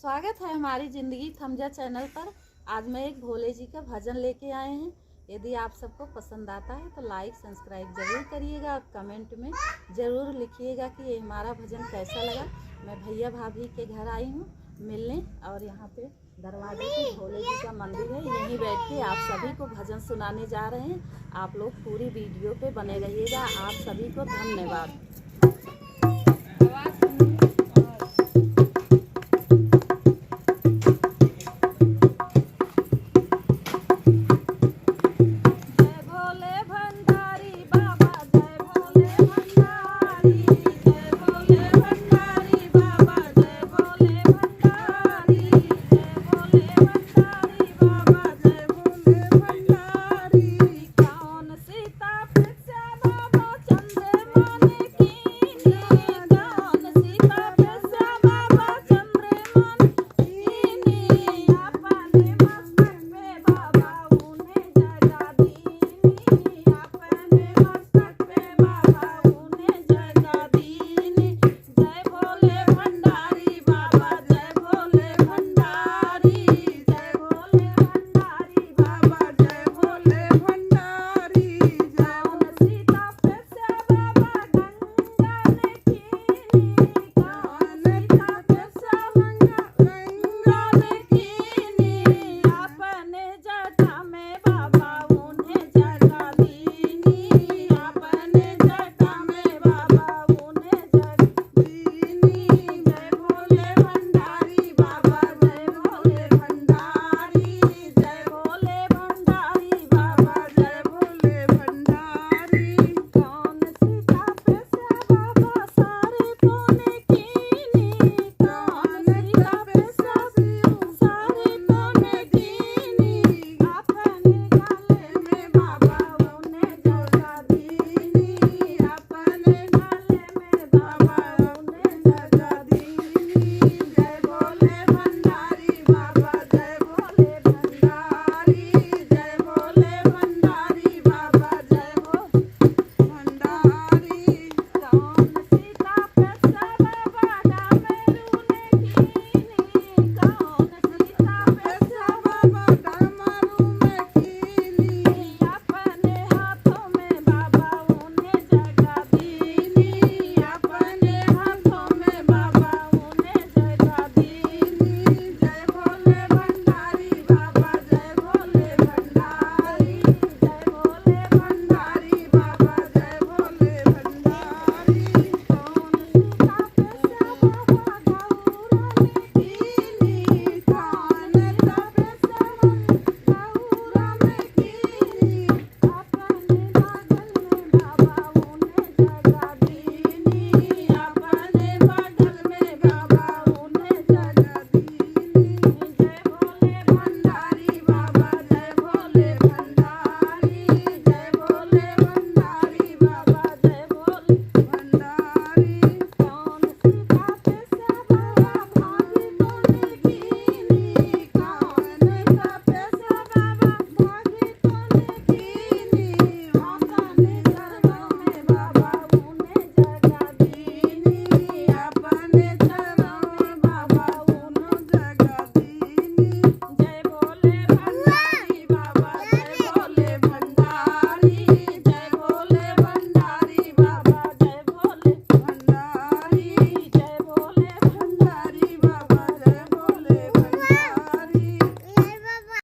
स्वागत है हमारी ज़िंदगी थमजा चैनल पर। आज मैं एक भोले जी का भजन लेके आए हैं। यदि आप सबको पसंद आता है तो लाइक सब्सक्राइब ज़रूर करिएगा और कमेंट में ज़रूर लिखिएगा कि ये हमारा भजन कैसा लगा। मैं भैया भाभी के घर आई हूँ मिलने, और यहाँ पे दरवाजे पे भोले जी का मंदिर है। यहीं बैठ के आप सभी को भजन सुनाने जा रहे हैं। आप लोग पूरी वीडियो पे बने रहिएगा। आप सभी को धन्यवाद।